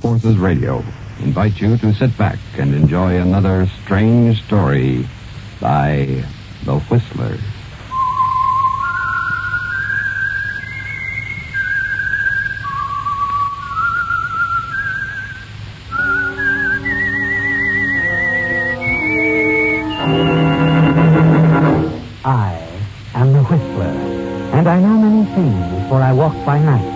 Forces Radio invite you to sit back and enjoy another strange story by The Whistler. I am the Whistler, and I know many things, for I walk by night.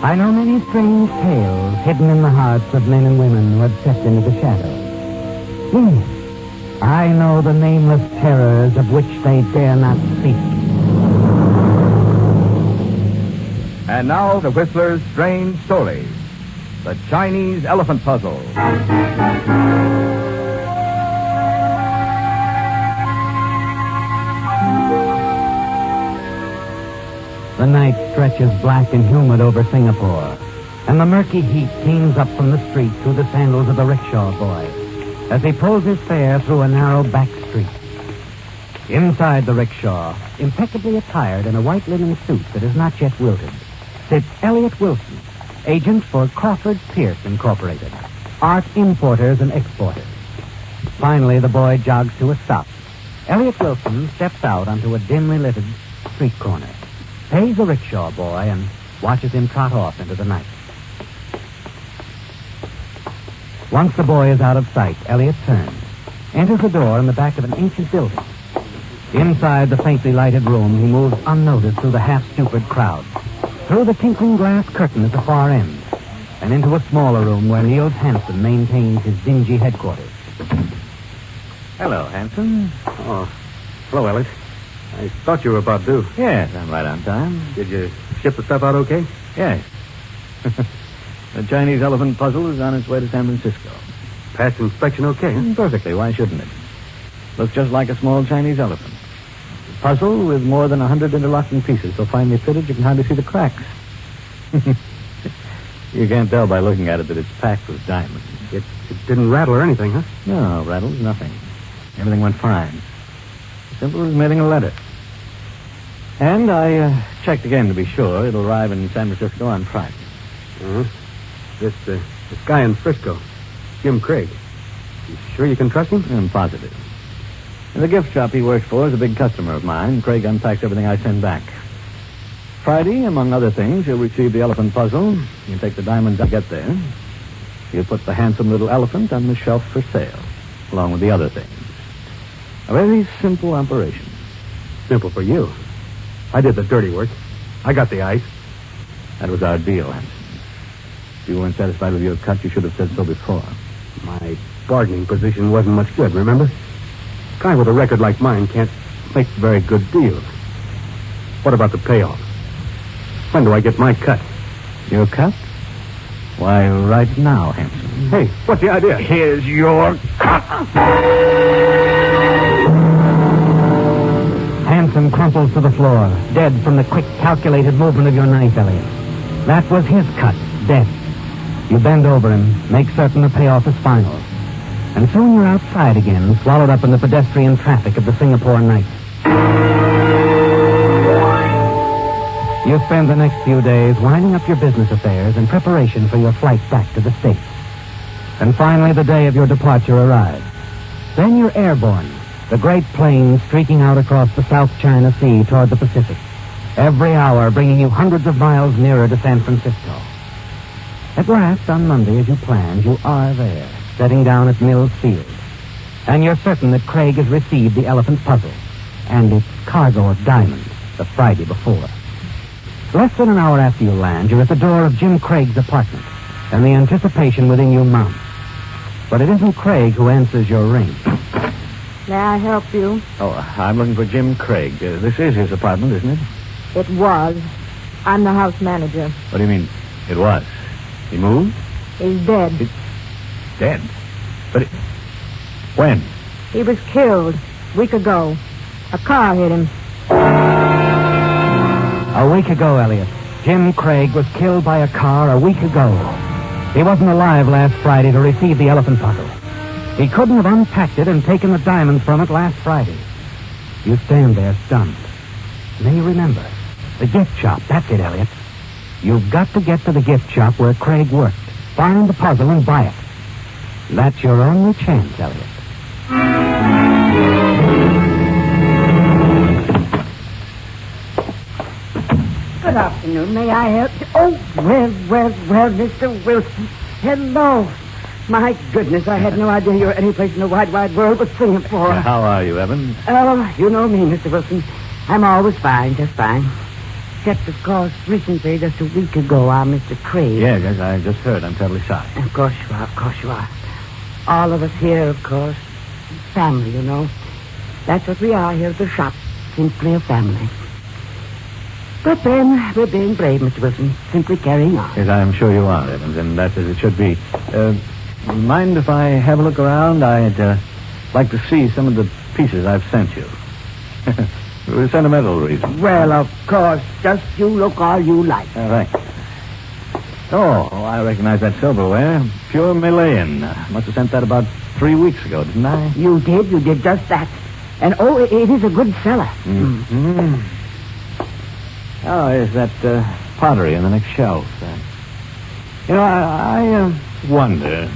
I know many strange tales hidden in the hearts of men and women who have stepped into the shadows. Yes, I know the nameless terrors of which they dare not speak. And now the Whistler's strange story, the Chinese elephant puzzle. The night stretches black and humid over Singapore, and the murky heat teams up from the street through the sandals of the rickshaw boy as he pulls his fare through a narrow back street. Inside the rickshaw, impeccably attired in a white linen suit that is not yet wilted, sits Elliot Wilson, agent for Crawford Pierce Incorporated, art importers and exporters. Finally, the boy jogs to a stop. Elliot Wilson steps out onto a dimly lit street corner, pays the rickshaw boy, and watches him trot off into the night. Once the boy is out of sight, Elliot turns, enters the door in the back of an ancient building. Inside the faintly lighted room, he moves unnoticed through the half-stupid crowd, through the tinkling glass curtain at the far end, and into a smaller room where Niels Hansen maintains his dingy headquarters. Hello, Hansen. Oh, hello, Elliot. I thought you were about due. Yes, I'm right on time. Did you ship the stuff out okay? Yes. The Chinese elephant puzzle is on its way to San Francisco. Passed inspection okay, huh? Perfectly. Why shouldn't it? Looks just like a small Chinese elephant. A puzzle with more than 100 interlocking pieces so finely fitted you can hardly see the cracks. You can't tell by looking at it that it's packed with diamonds. It didn't rattle or anything, huh? No, rattles, nothing. Everything went fine. Simple as mailing a letter. And I checked again to be sure. It'll arrive in San Francisco on Friday. Uh-huh. This guy in Frisco, Jim Craig. You sure you can trust him? I'm positive. The gift shop he works for is a big customer of mine. Craig unpacks everything I send back. Friday, among other things, you'll receive the elephant puzzle. You take the diamonds I get there. You put the handsome little elephant on the shelf for sale, along with the other things. A very simple operation. Simple for you. I did the dirty work. I got the ice. That was our deal, Hanson. If you weren't satisfied with your cut, you should have said so before. My bargaining position wasn't much good, remember? A guy with a record like mine can't make very good deals. What about the payoff? When do I get my cut? Your cut? Why, right now, Hanson. Hey, what's the idea? Here's your cut. Hansen crumples to the floor, dead from the quick, calculated movement of your knife, Elliot. That was his cut, death. You bend over him, make certain the payoff is final. And soon you're outside again, swallowed up in the pedestrian traffic of the Singapore night. You spend the next few days winding up your business affairs in preparation for your flight back to the States. And finally, the day of your departure arrives. Then you're airborne, the great plane streaking out across the South China Sea toward the Pacific, every hour bringing you hundreds of miles nearer to San Francisco. At last, on Monday, as you planned, you are there, setting down at Mills Field. And you're certain that Craig has received the elephant puzzle and its cargo of diamonds the Friday before. Less than an hour after you land, you're at the door of Jim Craig's apartment, and the anticipation within you mounts. But it isn't Craig who answers your ring. May I help you? Oh, I'm looking for Jim Craig. This is his apartment, isn't it? It was. I'm the house manager. What do you mean, it was? He moved? He's dead. Dead? But when? He was killed a week ago. A car hit him. A week ago, Elliot, Jim Craig was killed by a car a week ago. He wasn't alive last Friday to receive the elephant puzzle. He couldn't have unpacked it and taken the diamonds from it last Friday. You stand there stunned. And then you remember. The gift shop. That's it, Elliot. You've got to get to the gift shop where Craig worked. Find the puzzle and buy it. That's your only chance, Elliot. Good afternoon. May I help you? Oh, well, Mr. Wilson. Hello. My goodness, I had no idea you were any place in the wide world but Singapore. How are you, Evan? Oh, you know me, Mr. Wilson. I'm always fine, just fine. Except, of course, recently, just a week ago, our Mr. Craig. Yes, I just heard. I'm terribly sorry. Of course you are. All of us here, of course. Family, you know. That's what we are here at the shop. Simply a family. But then, we're being brave, Mr. Wilson. Simply carrying on. Yes, I'm sure you are, Evans, and that's as it should be. Mind if I have a look around? I'd like to see some of the pieces I've sent you. For sentimental reasons. Well, of course. Just you look all you like. Thanks. Oh, I recognize that silverware. Pure Malayan. Must have sent that about 3 weeks ago, didn't I? You did just that. And, it is a good seller. Mm-hmm. Oh, is that pottery in the next shelf? I wonder.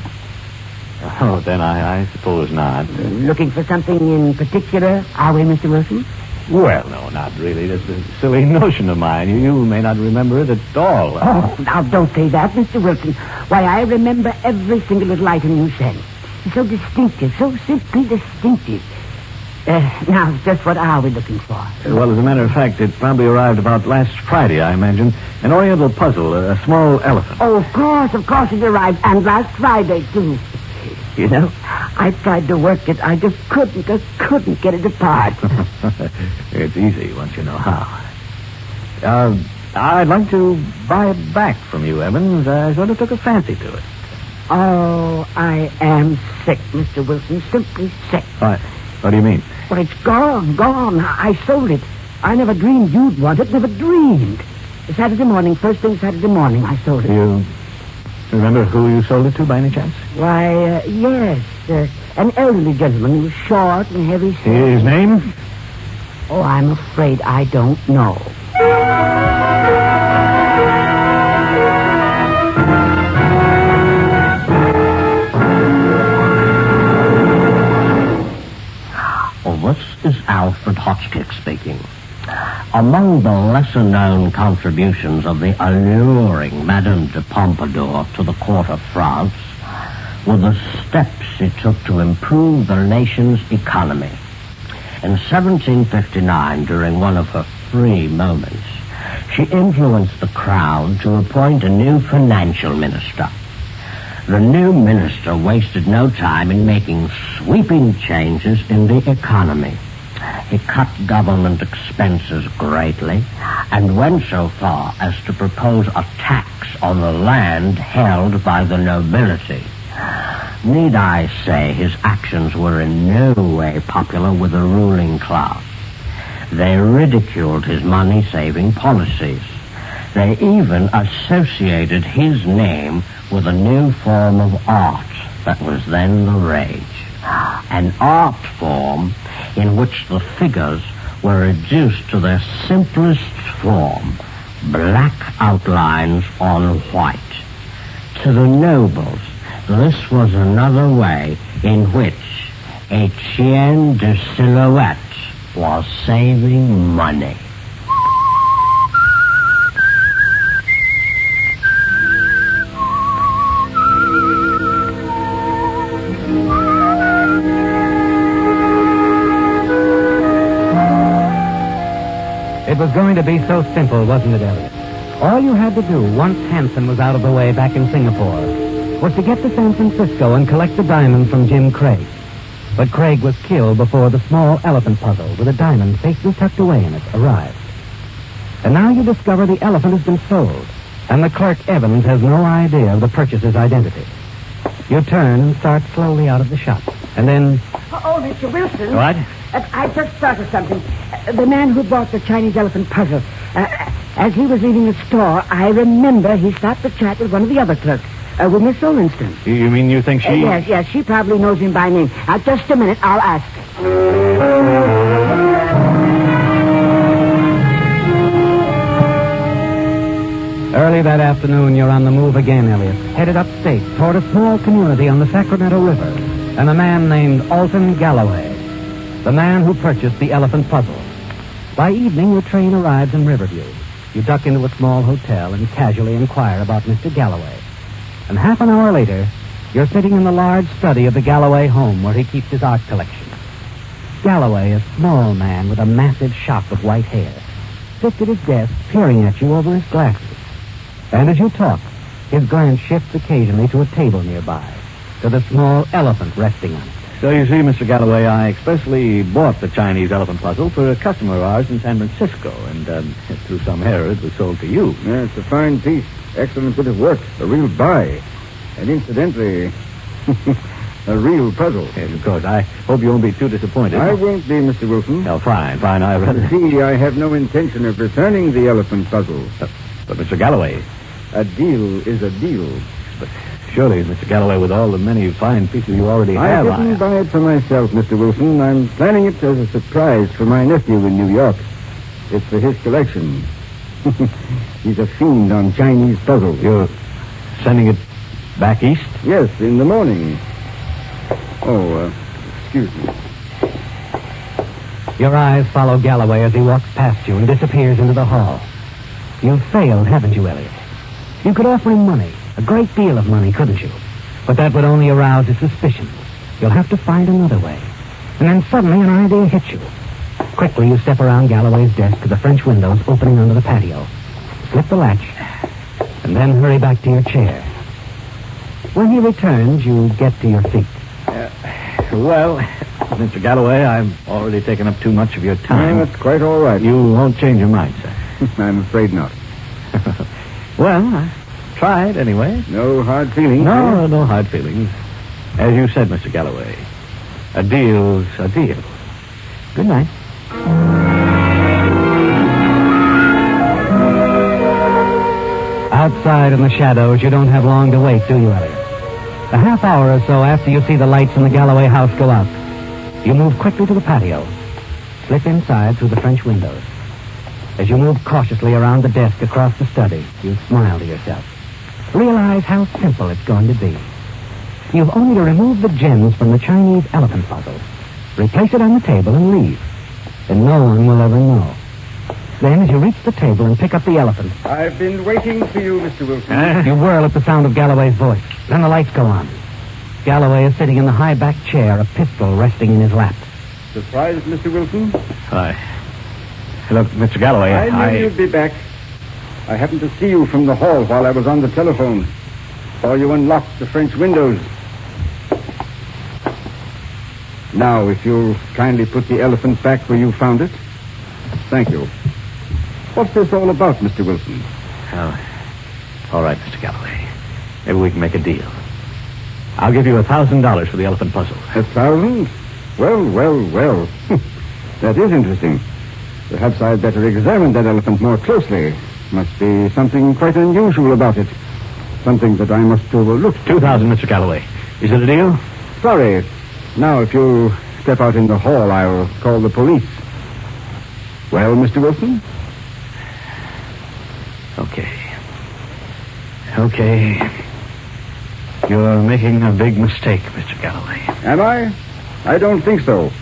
Oh, then I suppose not. Looking for something in particular, are we, Mr. Wilson? Well, no, not really. That's a silly notion of mine. You may not remember it at all. Oh, now don't say that, Mr. Wilson. Why, I remember every single little item you sent. It's so distinctive, so simply distinctive. Now, just what are we looking for? Well, as a matter of fact, it probably arrived about last Friday, I imagine. An oriental puzzle, a small elephant. Oh, of course it arrived. And last Friday, too. You know, I tried to work it. I just couldn't get it apart. It's easy once you know how. I'd like to buy it back from you, Evans. I sort of took a fancy to it. Oh, I am sick, Mr. Wilson. Simply sick. What do you mean? Well, it's gone. I sold it. I never dreamed you'd want it. Never dreamed. Saturday morning, first thing Saturday morning, I sold it. You remember who you sold it to, by any chance? Why, yes. An elderly gentleman who was short and heavy. His name? Oh, I'm afraid I don't know. This is Alfred Hotchkiss speaking. Among the lesser-known contributions of the alluring Madame de Pompadour to the court of France were the steps she took to improve the nation's economy. In 1759, during one of her free moments, she influenced the crown to appoint a new financial minister. The new minister wasted no time in making sweeping changes in the economy. He cut government expenses greatly and went so far as to propose a tax on the land held by the nobility. Need I say his actions were in no way popular with the ruling class. They ridiculed his money-saving policies. They even associated his name with a new form of art that was then the rage. An art form in which the figures were reduced to their simplest form, black outlines on white. To the nobles, this was another way in which Etienne de Silhouette was saving money. It was going to be so simple, wasn't it, Elliot? All you had to do, once Hanson was out of the way back in Singapore, was to get to San Francisco and collect the diamond from Jim Craig. But Craig was killed before the small elephant puzzle with a diamond safely tucked away in it arrived. And now you discover the elephant has been sold, and the clerk Evans has no idea of the purchaser's identity. You turn and start slowly out of the shop, and then... Oh, Mr. Wilson. What? I just thought of something. The man who bought the Chinese elephant puzzle, as he was leaving the store, I remember he stopped to chat with one of the other clerks, with Miss Solinston. You mean you think she... Yes, she probably knows him by name. Just a minute, I'll ask. Early that afternoon, you're on the move again, Elliot, headed upstate toward a small community on the Sacramento River, and a man named Alton Galloway, the man who purchased the elephant puzzle. By evening, your train arrives in Riverview. You duck into a small hotel and casually inquire about Mr. Galloway. And half an hour later, you're sitting in the large study of the Galloway home where he keeps his art collection. Galloway, a small man with a massive shock of white hair, sits at his desk peering at you over his glasses. And as you talk, his glance shifts occasionally to a table nearby, to the small elephant resting on it. So you see, Mr. Galloway, I expressly bought the Chinese elephant puzzle for a customer of ours in San Francisco, and through some error, it was sold to you. Yeah, it's a fine piece. Excellent bit of work. A real buy. And incidentally, a real puzzle. Yes, of course. I hope you won't be too disappointed. I won't be, Mr. Wilson. Oh, fine. I rather... See, I have no intention of returning the elephant puzzle. But Mr. Galloway... A deal is a deal. But surely, Mr. Galloway, with all the many fine pieces you already have... I didn't buy it for myself, Mr. Wilson. I'm planning it as a surprise for my nephew in New York. It's for his collection. He's a fiend on Chinese puzzles. You're sending it back east? Yes, in the morning. Oh, excuse me. Your eyes follow Galloway as he walks past you and disappears into the hall. You've failed, haven't you, Elliot? You could offer him money, a great deal of money, couldn't you? But that would only arouse his suspicions. You'll have to find another way. And then suddenly an idea hits you. Quickly, you step around Galloway's desk to the French windows opening onto the patio. Slip the latch, and then hurry back to your chair. When he returns, you get to your feet. Well, Mr. Galloway, I've already taken up too much of your time. That's quite all right. You won't change your mind, sir. I'm afraid not. Well, I tried anyway. No hard feelings? No hard feelings. As you said, Mr. Galloway, a deal's a deal. Good night. Outside in the shadows, you don't have long to wait, do you, Elliot? A half hour or so after you see the lights in the Galloway house go out, you move quickly to the patio, slip inside through the French windows. As you move cautiously around the desk across the study, you smile to yourself. Realize how simple it's going to be. You've only to remove the gems from the Chinese elephant puzzle, replace it on the table, and leave. And no one will ever know. Then, as you reach the table and pick up the elephant... I've been waiting for you, Mr. Wilson. You whirl at the sound of Galloway's voice. Then the lights go on. Galloway is sitting in the high-backed chair, a pistol resting in his lap. Surprised, Mr. Wilson? Look, Mr. Galloway, I knew you'd be back. I happened to see you from the hall while I was on the telephone. Saw you unlock the French windows. Now, if you'll kindly put the elephant back where you found it. Thank you. What's this all about, Mr. Wilson? Oh, all right, Mr. Galloway. Maybe we can make a deal. I'll give you $1,000 for the elephant puzzle. 1,000? Well. That is interesting. Perhaps I'd better examine that elephant more closely. Must be something quite unusual about it. Something that I must overlook. 2,000, Mr. Galloway. Is it a deal? Sorry. Now, if you'll step out in the hall, I'll call the police. Well, Mr. Wilson? Okay. You're making a big mistake, Mr. Galloway. Am I? I don't think so.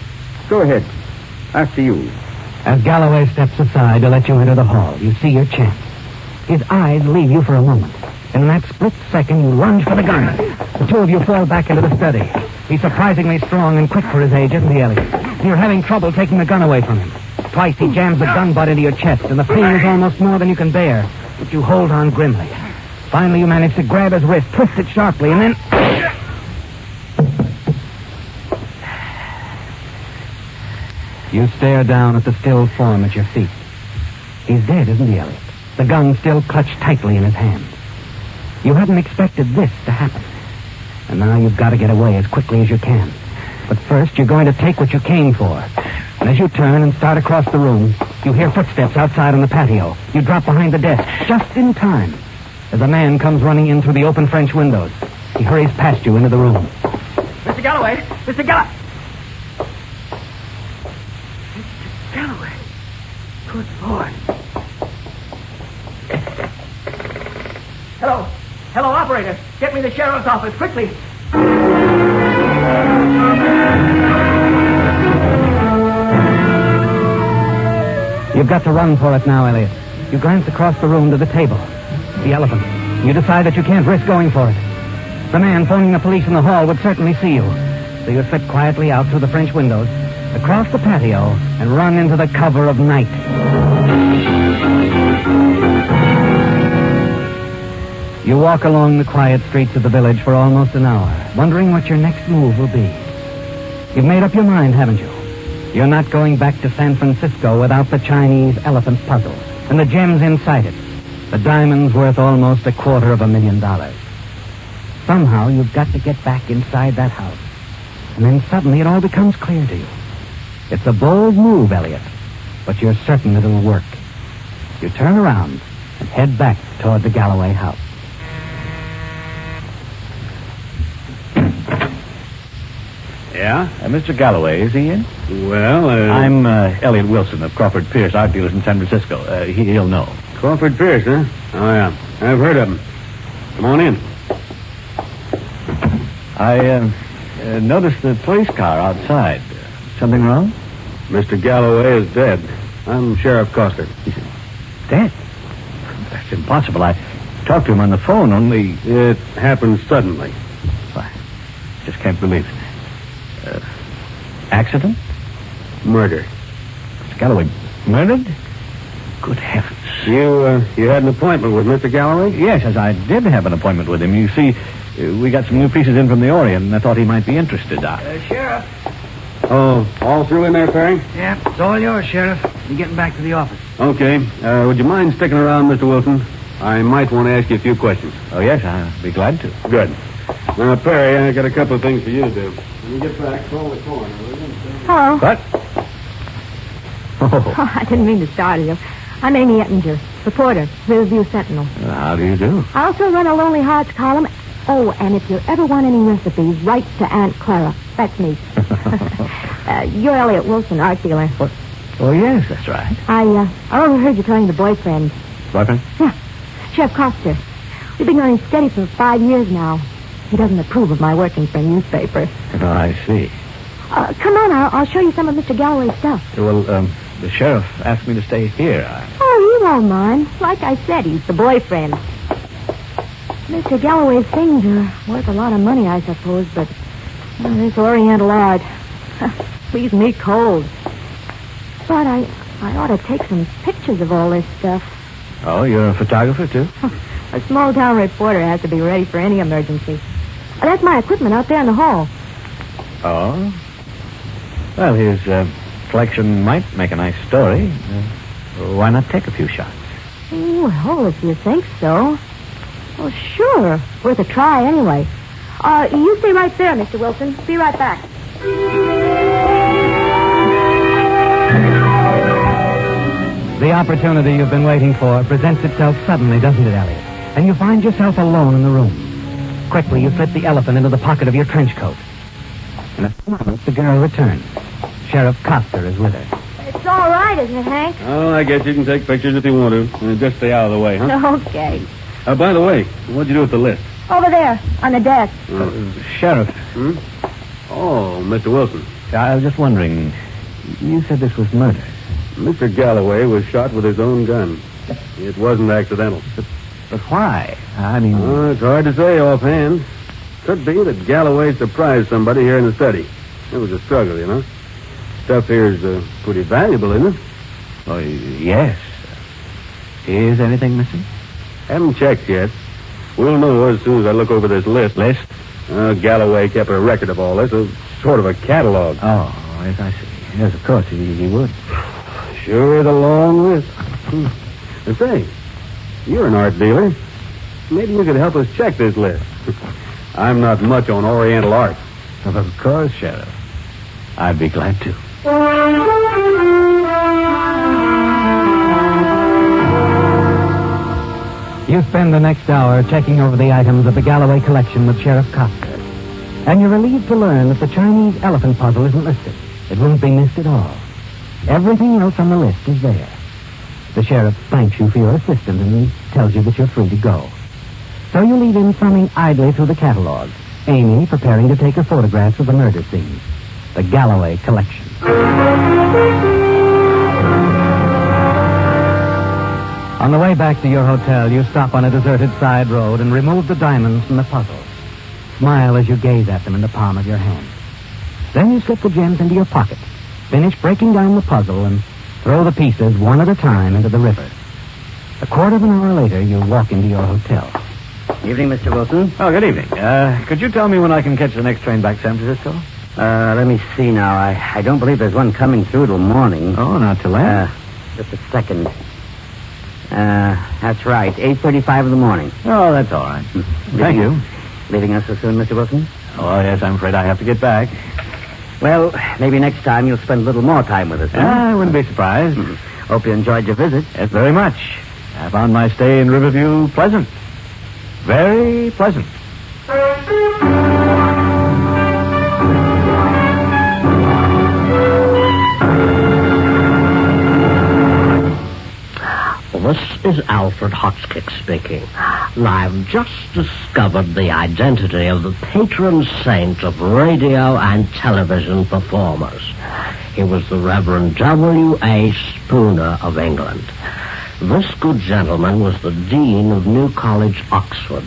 Go ahead. After you. As Galloway steps aside to let you into the hall, you see your chance. His eyes leave you for a moment. In that split second, you lunge for the gun. The two of you fall back into the study. He's surprisingly strong and quick for his age, isn't he, Elliot? You're having trouble taking the gun away from him. Twice he jams the gun butt into your chest, and the pain is almost more than you can bear. But you hold on grimly. Finally, you manage to grab his wrist, twist it sharply, and then... You stare down at the still form at your feet. He's dead, isn't he, Elliot? The gun still clutched tightly in his hand. You hadn't expected this to happen. And now you've got to get away as quickly as you can. But first, you're going to take what you came for. And as you turn and start across the room, you hear footsteps outside on the patio. You drop behind the desk, just in time, as a man comes running in through the open French windows. He hurries past you into the room. Mr. Galloway! Mr. Galloway! Good Lord. Hello. Hello, operator. Get me the sheriff's office, quickly. You've got to run for it now, Elliot. You glance across the room to the table. The elephant. You decide that you can't risk going for it. The man phoning the police in the hall would certainly see you. So you slip quietly out through the French windows, across the patio, and run into the cover of night. You walk along the quiet streets of the village for almost an hour, wondering what your next move will be. You've made up your mind, haven't you? You're not going back to San Francisco without the Chinese elephant puzzle and the gems inside it. The diamond's worth almost $250,000. Somehow you've got to get back inside that house. And then suddenly it all becomes clear to you. It's a bold move, Elliot, but you're certain it'll work. You turn around and head back toward the Galloway house. Yeah? Mr. Galloway, is he in? Well, I'm Elliot Wilson of Crawford Pierce Art Dealers in San Francisco. He'll know. Crawford Pierce, huh? Oh, yeah. I've heard of him. Come on in. I noticed the police car outside. Something wrong? Mr. Galloway is dead. I'm Sheriff Coster. He's dead? That's impossible. I talked to him on the phone, only... It happened suddenly. I just can't believe it. Accident? Murder. Mr. Galloway murdered? Good heavens. You had an appointment with Mr. Galloway? Yes, as I did have an appointment with him. You see, we got some new pieces in from the Orient, and I thought he might be interested. Sheriff. Oh, all through in there, Perry? Yeah, it's all yours, Sheriff. You're getting back to the office. Okay. Would you mind sticking around, Mr. Wilson? I might want to ask you a few questions. Oh, yes, I'll be glad to. Good. Now, Perry, I got a couple of things for you to do. When you get back, call the corner. Hello. What? Oh, I didn't mean to startle you. I'm Amy Ettinger, reporter, Riverview Sentinel. How do you do? I also run a Lonely Hearts column. Oh, and if you ever want any recipes, write to Aunt Clara. That's me. You're Elliot Wilson, art dealer. What? Oh, yes, that's right. I overheard you telling the boyfriend. Boyfriend? Yeah, Chef Coster. We've been running steady for 5 years now. He doesn't approve of my working for a newspaper. Oh, I see. Come on, I'll show you some of Mr. Galloway's stuff. Well, the sheriff asked me to stay here. Oh, he won't mind. Like I said, he's the boyfriend. Mr. Galloway's things are worth a lot of money, I suppose, but this Oriental art leaves me cold. But I ought to take some pictures of all this stuff. Oh, you're a photographer, too? A small-town reporter has to be ready for any emergency. That's my equipment out there in the hall. Oh? Well, his collection might make a nice story. Why not take a few shots? Well, if you think so. Well, sure. Worth a try, anyway. You stay right there, Mr. Wilson. Be right back. The opportunity you've been waiting for presents itself suddenly, doesn't it, Elliot? And you find yourself alone in the room. Quickly, you slip the elephant into the pocket of your trench coat. In a few moments, the girl returns. Sheriff Coster is with her. It's all right, isn't it, Hank? Oh, I guess you can take pictures if you want to. Just stay out of the way, huh? Okay. By the way, what'd you do with the list? Over there, on the desk. Sheriff. Oh, Mr. Wilson. I was just wondering, you said this was murder. Mr. Galloway was shot with his own gun. It wasn't accidental. But why? I mean... it's hard to say offhand. Could be that Galloway surprised somebody here in the study. It was a struggle, you know. Stuff here's pretty valuable, isn't it? Oh, yes. Is anything missing? Haven't checked yet. We'll know as soon as I look over this list. List? Galloway kept a record of all this, sort of a catalog. Oh, yes, I see. Yes, of course, he would. Sure is a long list. Say, you're an art dealer. Maybe you could help us check this list. I'm not much on Oriental art. Of course, Sheriff. I'd be glad to. You spend the next hour checking over the items of the Galloway collection with Sheriff Coster. And you're relieved to learn that the Chinese elephant puzzle isn't listed. It won't be missed at all. Everything else on the list is there. The sheriff thanks you for your assistance and he tells you that you're free to go. So you leave him thumbing idly through the catalog, Amy preparing to take her photographs of the murder scene. The Galloway Collection. On the way back to your hotel, you stop on a deserted side road and remove the diamonds from the puzzle. Smile as you gaze at them in the palm of your hand. Then you slip the gems into your pocket, finish breaking down the puzzle, and throw the pieces one at a time into the river. A quarter of an hour later, you walk into your hotel. Evening, Mr. Wilson. Oh, good evening. Could you tell me when I can catch the next train back to San Francisco? Let me see now. I don't believe there's one coming through till morning. Oh, not till then? Just a second. That's right. 8:35 in the morning. Oh, that's all right. Thank you. Leaving us so soon, Mr. Wilson? Oh, yes, I'm afraid I have to get back. Well, maybe next time you'll spend a little more time with us, huh? I wouldn't be surprised. Hope you enjoyed your visit. Yes, very much. I found my stay in Riverview pleasant. Very pleasant. This is Alfred Hotchkiss speaking. I've just discovered the identity of the patron saint of radio and television performers. He was the Reverend W.A. Spooner of England. This good gentleman was the Dean of New College, Oxford,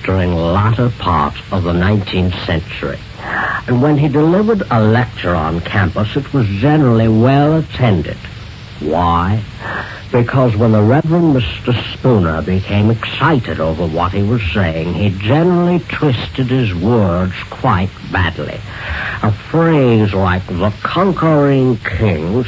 during the latter part of the 19th century. And when he delivered a lecture on campus, it was generally well attended. Why? Because when the Reverend Mr. Spooner became excited over what he was saying, he generally twisted his words quite badly. A phrase like the conquering kings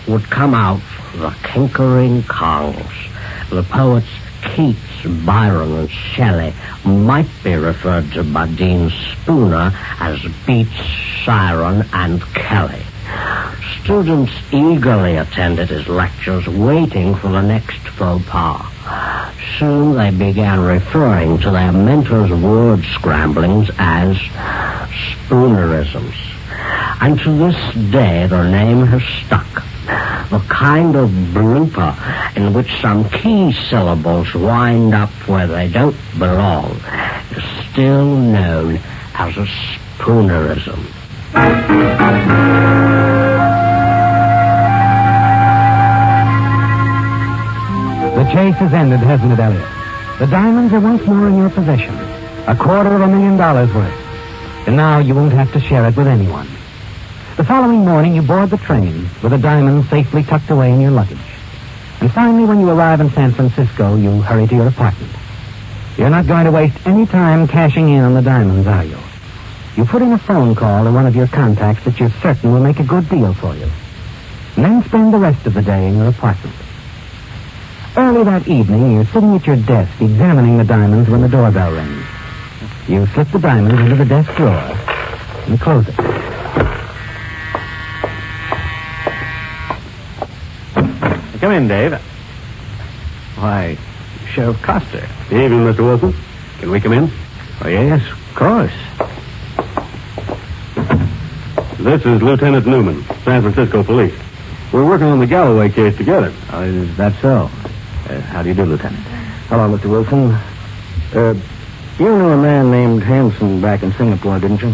would come out the kinkering kongs. The poets Keats, Byron, and Shelley might be referred to by Dean Spooner as Beats, Siren, and Kelly. Students eagerly attended his lectures, waiting for the next faux pas. Soon they began referring to their mentor's word scramblings as Spoonerisms. And to this day, their name has stuck. The kind of blooper in which some key syllables wind up where they don't belong is still known as a Spoonerism. The chase has ended, hasn't it, Elliot? The diamonds are once more in your possession. $250,000 worth. And now you won't have to share it with anyone. The following morning, you board the train with the diamonds safely tucked away in your luggage. And finally, when you arrive in San Francisco, you hurry to your apartment. You're not going to waste any time cashing in on the diamonds, are you? You put in a phone call to one of your contacts that you're certain will make a good deal for you. And then spend the rest of the day in your apartment. Early that evening, you're sitting at your desk examining the diamonds when the doorbell rings. You slip the diamonds into the desk drawer and close it. Come in, Dave. Why, Sheriff Coster. Evening, Mr. Wilson. Can we come in? Oh, yes, of course. This is Lieutenant Newman, San Francisco Police. We're working on the Galloway case together. Oh, is that so? How do you do, Lieutenant? Hello, Mr. Wilson. You knew a man named Hanson back in Singapore, didn't you?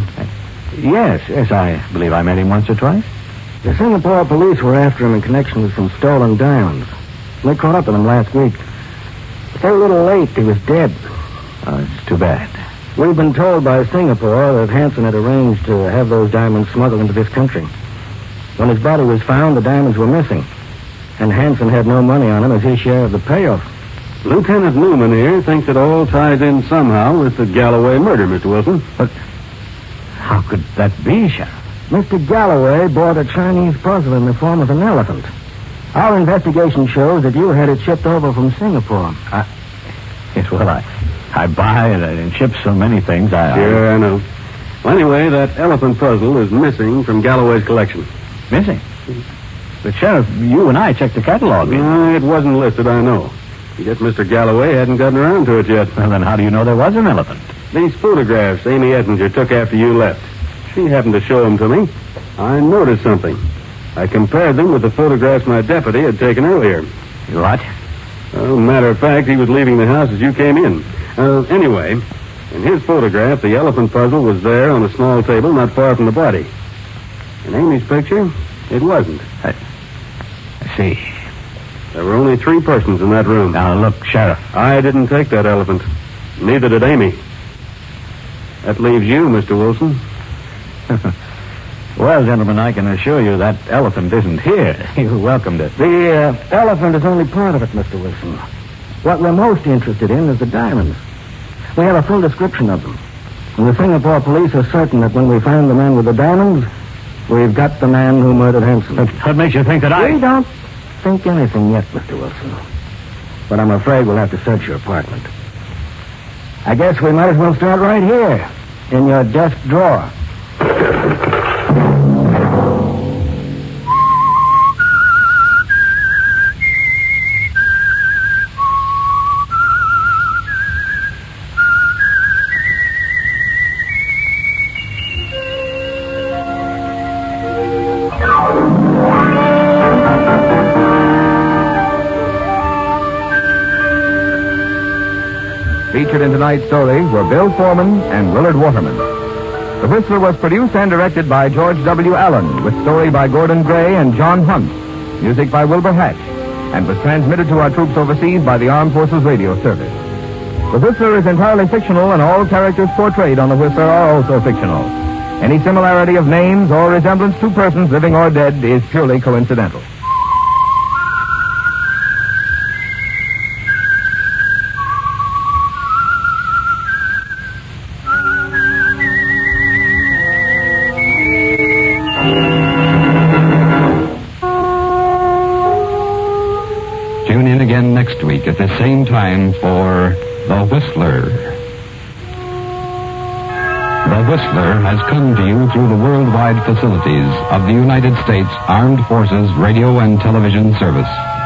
Yes, I believe I met him once or twice. The Singapore police were after him in connection with some stolen diamonds. They caught up with him last week. But they were a little late. He was dead. Oh, it's too bad. We've been told by Singapore that Hanson had arranged to have those diamonds smuggled into this country. When his body was found, the diamonds were missing. And Hanson had no money on him as his share of the payoff. Lieutenant Newman here thinks it all ties in somehow with the Galloway murder, Mr. Wilson. But how could that be, Sheriff? Mr. Galloway bought a Chinese puzzle in the form of an elephant. Our investigation shows that you had it shipped over from Singapore. Yes, well, I buy and ship so many things. Sure, I know. Well, anyway, that elephant puzzle is missing from Galloway's collection. Missing? But, Sheriff, you and I checked the catalog. It wasn't listed, I know. I guess Mr. Galloway hadn't gotten around to it yet. Well, then how do you know there was an elephant? These photographs Amy Ettinger took after you left. She happened to show them to me. I noticed something. I compared them with the photographs my deputy had taken earlier. What? Well, matter of fact, he was leaving the house as you came in. Anyway, in his photograph, the elephant puzzle was there on a small table not far from the body. In Amy's picture, it wasn't. I see. There were only 3 persons in that room. Now, look, Sheriff. I didn't take that elephant. Neither did Amy. That leaves you, Mr. Wilson. Well, gentlemen, I can assure you that elephant isn't here. You welcomed it. The elephant is only part of it, Mr. Wilson. What we're most interested in is the diamonds. We have a full description of them. And the Singapore police are certain that when we find the man with the diamonds, we've got the man who murdered Hanson. What makes you think that We don't think anything yet, Mr. Wilson. But I'm afraid we'll have to search your apartment. I guess we might as well start right here, in your desk drawer. Featured in tonight's story were Bill Forman and Willard Waterman. The Whistler was produced and directed by George W. Allen, with story by Gordon Gray and John Hunt, music by Wilbur Hatch, and was transmitted to our troops overseas by the Armed Forces Radio Service. The Whistler is entirely fictional, and all characters portrayed on the Whistler are also fictional. Any similarity of names or resemblance to persons living or dead is purely coincidental. Tune in again next week at the same time for The Whistler. The Whistler has come to you through the worldwide facilities of the United States Armed Forces Radio and Television Service.